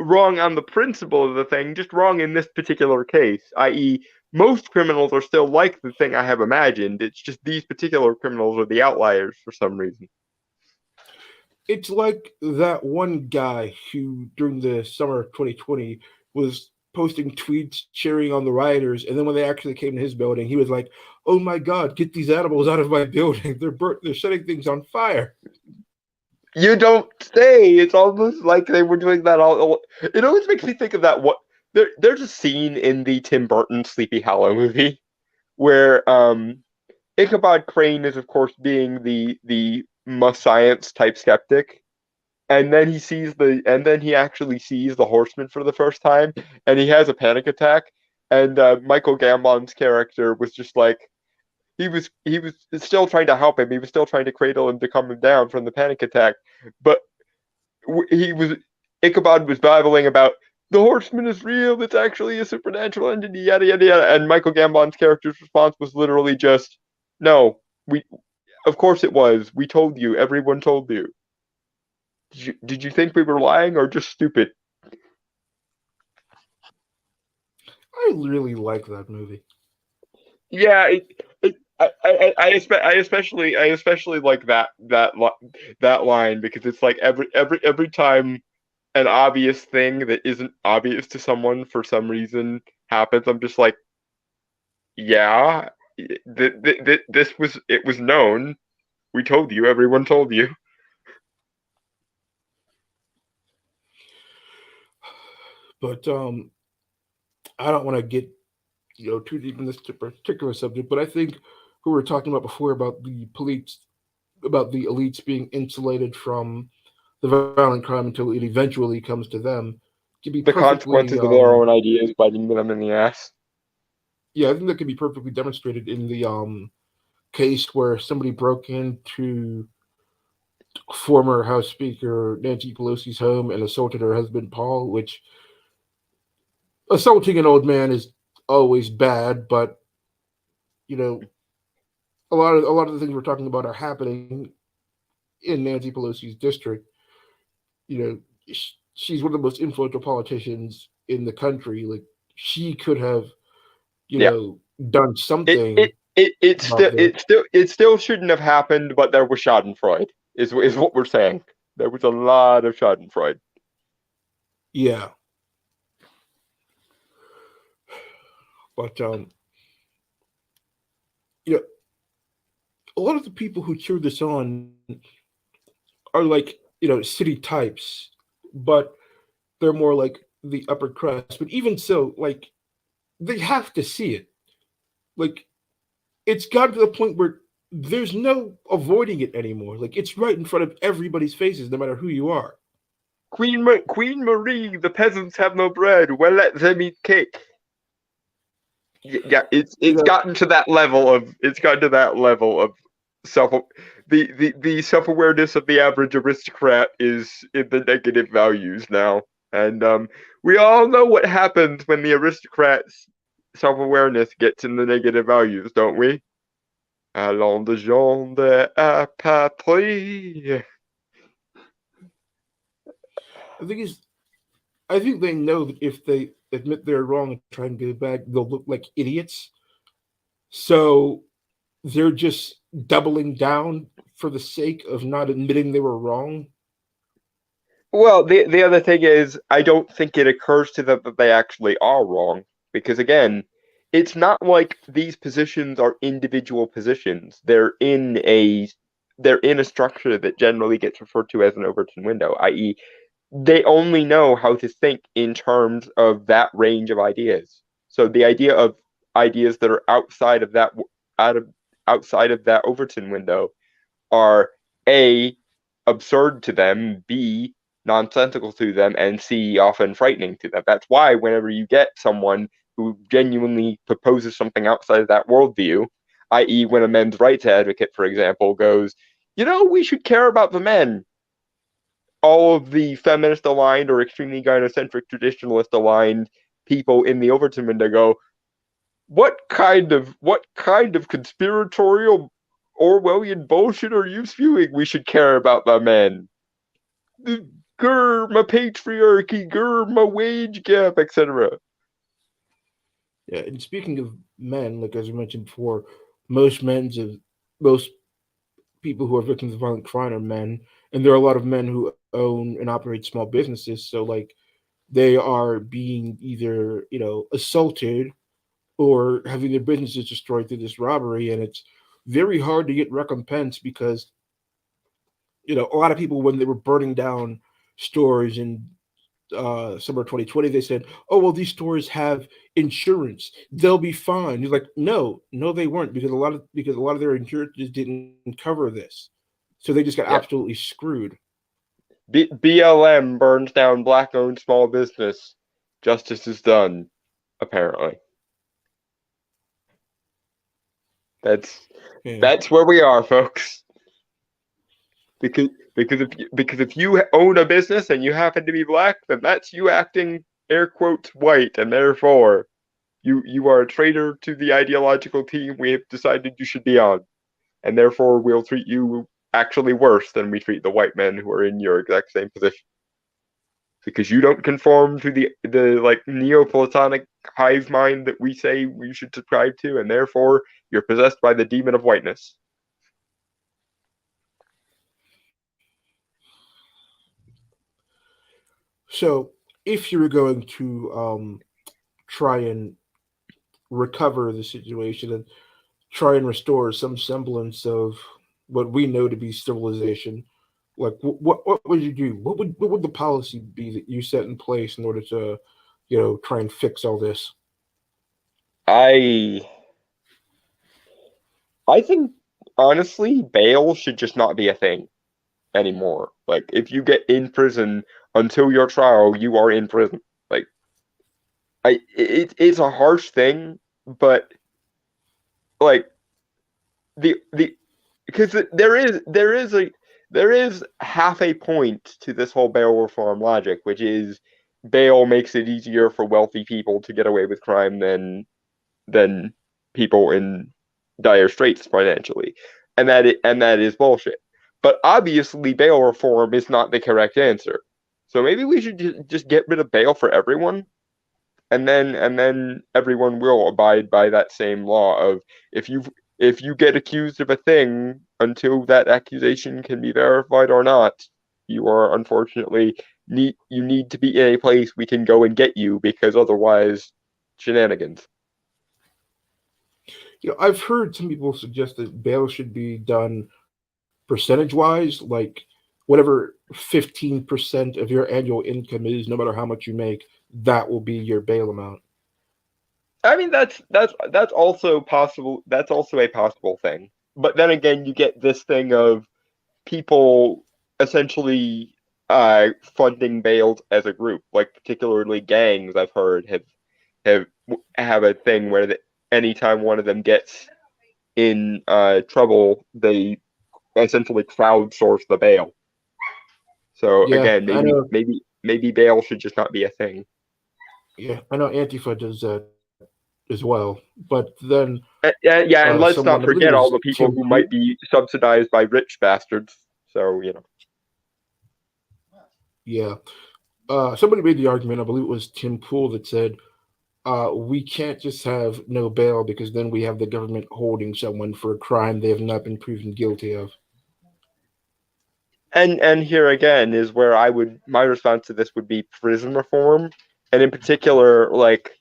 wrong on the principle of the thing, just wrong in this particular case. I.e., most criminals are still like the thing I have imagined. It's just these particular criminals are the outliers for some reason. It's like that one guy who, during the summer of 2020, was posting tweets cheering on the rioters, and then when they actually came to his building, he was like, "Oh my God, get these animals out of my building! They're setting things on fire." You don't say. It's almost like they were doing that all. It always makes me think of that. There's a scene in the Tim Burton Sleepy Hollow movie where Ichabod Crane is, of course, being the must science type skeptic, and then he actually sees the Horseman for the first time, and he has a panic attack. And Michael Gambon's character was just like, he was still trying to help him. He was still trying to cradle him to calm him down from the panic attack, but he was Ichabod was babbling about the Horseman is real. It's actually a supernatural entity. Yada yada yada. And Michael Gambon's character's response was literally just, "No, we. Of course it was. We told you. Everyone told you. Did you think we were lying or just stupid?" I really like that movie. Yeah, I especially like that line because it's like every time an obvious thing that isn't obvious to someone for some reason happens, I'm just like, yeah, this was it was known. We told you. Everyone told you. But I don't want to get too deep in this particular subject. But I think who we were talking about before about the police, about the elites being insulated from the violent crime until it eventually comes to them, can be The perfectly consequences of their own ideas biting them in the ass. yeah, I think that can be perfectly demonstrated in the case where somebody broke into former House Speaker Nancy Pelosi's home and assaulted her husband Paul. Which assaulting an old man is always bad, but you know a lot of the things we're talking about are happening in Nancy Pelosi's district. You know, she's one of the most influential politicians in the country. Like, she could have Yeah. done It something it it about still this. it still shouldn't have happened, but there was Schadenfreude, is what we're saying. There was a lot of Schadenfreude. Yeah, but you know, a lot of the people who cheer this on are like city types, but they're more like the upper crust. But even so, like, they have to see it. Like, it's gotten to the point where there's no avoiding it anymore. Like, it's right in front of everybody's faces, no matter who you are. Queen Marie, the peasants have no bread. Well, let them eat cake. Yeah, You it's know, gotten to that level of self the self awareness of the average aristocrat is in the negative values now, and we all know what happens when the aristocrats' self awareness gets in the negative values, don't we? Allons de jambes à patrie. the thing is, I think they know that if they admit they're wrong and try and get it back, they'll look like idiots. So they're just doubling down for the sake of not admitting they were wrong. Well, the other thing is, I don't think it occurs to them that they actually are wrong, because again, it's not like these positions are individual positions. They're in a structure that generally gets referred to as an Overton window, i.e., they only know how to think in terms of that range of ideas. So the idea of ideas that are out of outside of that Overton window are A, absurd to them, B, nonsensical to them, and C, often frightening to them. That's why whenever you get someone who genuinely proposes something outside of that worldview, i.e., when a men's rights advocate, for example, goes, we should care about the men, all of the feminist aligned or extremely gynocentric traditionalist aligned people in the Overton window go, what kind of conspiratorial Orwellian bullshit are you spewing? We should care about the men. Grr, my patriarchy, grr, my wage gap, etc. Yeah, and speaking of men, like as you mentioned before, most men's of most people who are victims of violent crime are men, and there are a lot of men who own and operate small businesses. So like they are being either assaulted or having their businesses destroyed through this robbery, and it's very hard to get recompense because a lot of people when they were burning down stores in summer 2020, they said, "Oh well, these stores have insurance; they'll be fine." He's like, "No, no, they weren't because a lot of their insurances didn't cover this, so they just got Yeah. absolutely screwed." BLM burns down black owned small business. Justice is done, apparently. That's Yeah, that's where we are, folks. Because because if you own a business and you happen to be black, then that's you acting air quotes white, and therefore you are a traitor to the ideological team we have decided you should be on, and therefore we'll treat you actually worse than we treat the white men who are in your exact same position because you don't conform to the like Neoplatonic hive mind that we say we should subscribe to, and therefore you're possessed by the demon of whiteness. so if you were going to try and recover the situation and try and restore some semblance of what we know to be civilization, like what would you do? What would the policy be that you set in place in order to, try and fix all this? I I think honestly, bail should just not be a thing anymore. Like if you get in prison until your trial, you are in prison. Like it's a harsh thing, but like the because there is half a point to this whole bail reform logic, which is bail makes it easier for wealthy people to get away with crime than people in dire straits financially, and that is bullshit. But obviously, bail reform is not the correct answer. So maybe we should just get rid of bail for everyone, and then everyone will abide by that same law of if you if you get accused of a thing until that accusation can be verified or not, you are unfortunately you need to be in a place we can go and get you because otherwise shenanigans. I've heard some people suggest that bail should be done percentage wise, like whatever 15% of your annual income is, no matter how much you make, that will be your bail amount. I mean that's also possible. That's also a possible thing. But then again, you get this thing of people essentially funding bails as a group, like particularly gangs. I've heard have have a thing where anytime one of them gets in trouble, they essentially crowdsource the bail. So Yeah, again, I know. maybe bail should just not be a thing. Yeah, I know Antifa does that as well. But then Yeah, and let's someone, I not believe it forget was all the people Tim who Pool. might be subsidized by rich bastards. So Yeah, somebody made the argument. I believe it was Tim Pool that said, "We can't just have no bail because then we have the government holding someone for a crime they have not been proven guilty of." and here again is where I would my response to this would be prison reform, and in particular, like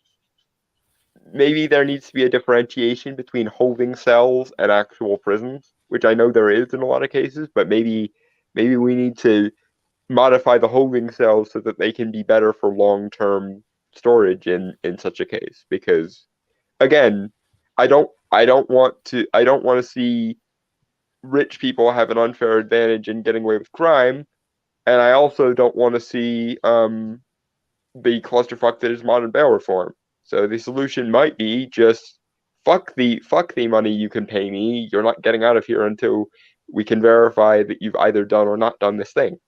maybe there needs to be a differentiation between holding cells and actual prisons, which I know there is in a lot of cases, but maybe we need to modify the holding cells so that they can be better for long-term storage in such a case. Because again, I don't want to see rich people have an unfair advantage in getting away with crime, and I also don't want to see the clusterfuck that is modern bail reform. So the solution might be just fuck the money you can pay me. You're not getting out of here until we can verify that you've either done or not done this thing.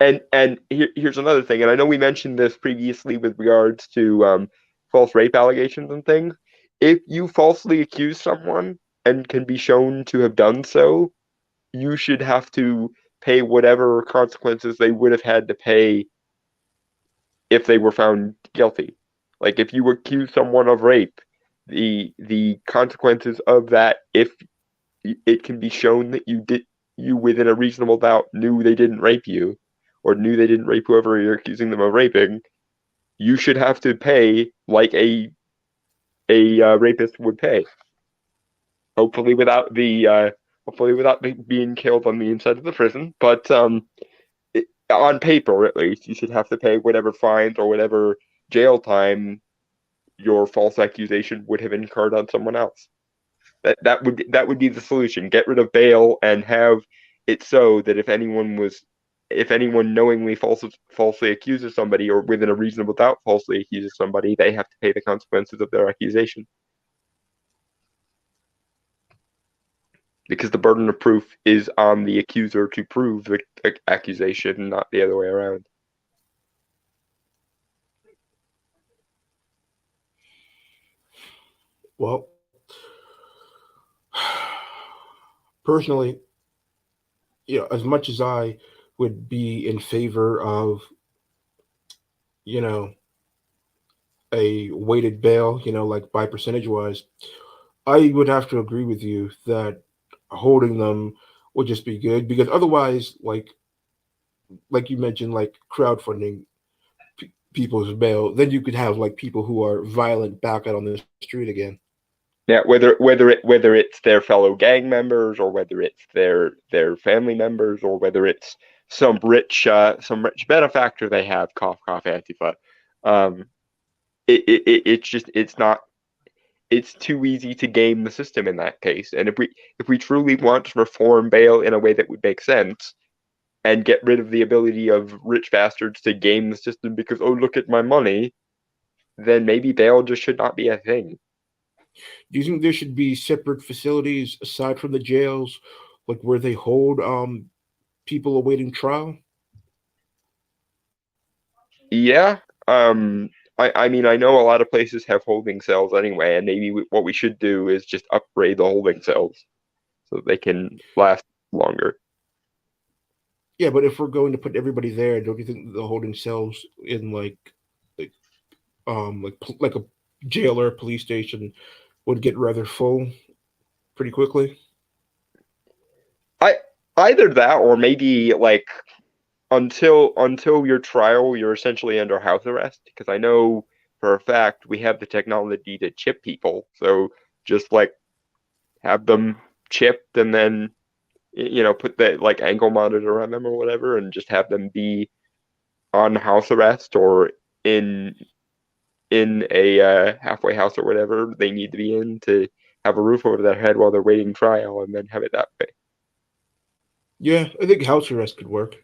And here's another thing, and I know we mentioned this previously with regards to false rape allegations and things. If you falsely accuse someone and can be shown to have done so, you should have to pay whatever consequences they would have had to pay if they were found guilty. Like if you accuse someone of rape, the consequences of that, if it can be shown that you within a reasonable doubt knew they didn't rape you, or knew they didn't rape whoever you're accusing them of raping, you should have to pay like a rapist would pay. Hopefully without the being killed on the inside of the prison, but on paper at least, you should have to pay whatever fines or whatever jail time your false accusation would have incurred on someone else. That would be the solution. Get rid of bail and have it so that if anyone knowingly falsely accuses somebody or within a reasonable doubt falsely accuses somebody, they have to pay the consequences of their accusation. Because the burden of proof is on the accuser to prove the accusation, not the other way around. Well, personally, as much as I would be in favor of, you know, a weighted bail, like by percentage wise, I would have to agree with you that holding them would just be good because otherwise, like you mentioned, like crowdfunding people's bail, then you could have like people who are violent back out on the street again. Yeah, whether it's their fellow gang members or whether it's their family members or whether it's some rich benefactor they have, cough cough Antifa. Um, it's just it's too easy to game the system in that case. And if we truly want to reform bail in a way that would make sense and get rid of the ability of rich bastards to game the system because oh look at my money, then maybe bail just should not be a thing. Do you think there should be separate facilities aside from the jails, like where they hold people awaiting trial? Yeah. I mean, I know a lot of places have holding cells anyway, and maybe what we should do is just upgrade the holding cells so they can last longer. Yeah, but if we're going to put everybody there, don't you think the holding cells in like like a jail or a police station would get rather full pretty quickly? I either that or maybe like until your trial, you're essentially under house arrest because I know for a fact we have the technology to chip people. So just like have them chipped and then put that like ankle monitor on them or whatever and just have them be on house arrest or in in a halfway house or whatever they need to be in to have a roof over their head while they're waiting trial and then have it that way. Yeah, I think house arrest could work.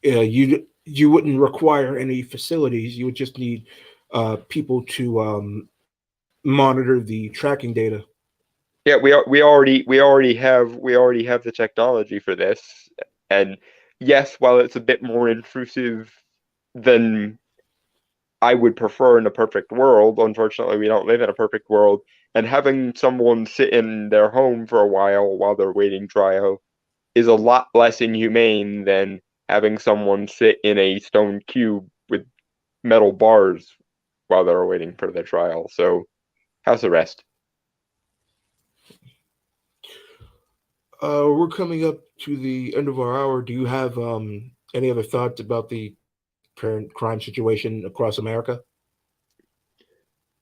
You wouldn't require any facilities. You would just need people to monitor the tracking data. Yeah, we already have the technology for this, and yes, while it's a bit more intrusive than I would prefer in a perfect world, unfortunately we don't live in a perfect world, and having someone sit in their home for a while they're waiting trial is a lot less inhumane than having someone sit in a stone cube with metal bars while they're waiting for their trial. So house arrest. We're coming up to the end of our hour. Do you have any other thoughts about the current crime situation across America?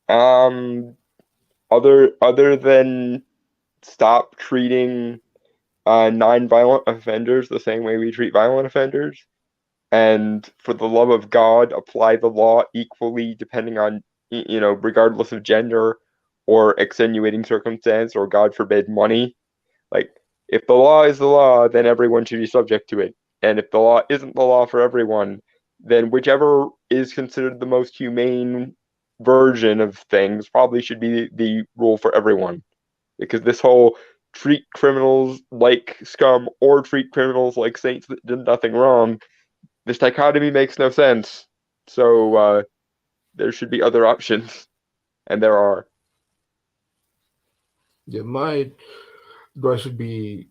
Um, other than stop treating non-violent offenders the same way we treat violent offenders, and for the love of God, apply the law equally, depending on regardless of gender or extenuating circumstance or God forbid money. Like, if the law is the law, then everyone should be subject to it. And if the law isn't the law for everyone, then whichever is considered the most humane version of things probably should be the rule for everyone. Because this whole treat criminals like scum or treat criminals like saints that did nothing wrong, this dichotomy makes no sense. So there should be other options, and there are. Yeah, my advice would be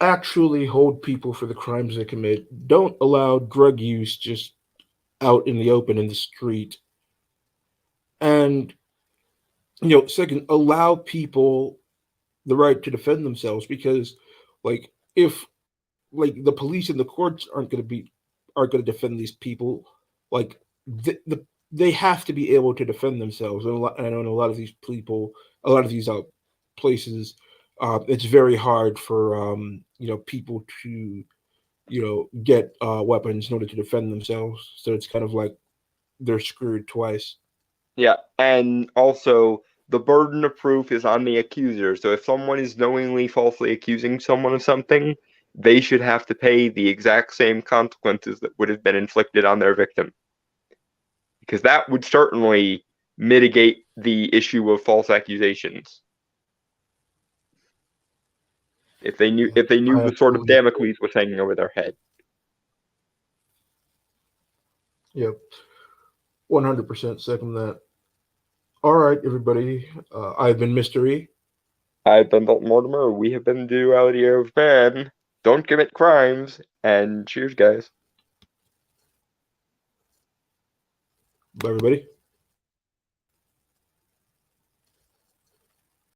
actually hold people for the crimes they commit. Don't allow drug use just out in the open in the street. And second, allow people the right to defend themselves because, like, if like the police and the courts aren't going to defend these people, like they have to be able to defend themselves. And I know in a lot of these people, a lot of these places, it's very hard for people to get weapons in order to defend themselves. So it's kind of like they're screwed twice. Yeah, and also the burden of proof is on the accuser. So if someone is knowingly falsely accusing someone of something, they should have to pay the exact same consequences that would have been inflicted on their victim. Because that would certainly mitigate the issue of false accusations. If they knew I the sword of absolutely Damocles was hanging over their head. yep, 100% second that. All right, everybody. I've been Mystery. I've been Dalton Mortimer. We have been the Duality of Man. Don't commit crimes. And cheers, guys. Bye, everybody.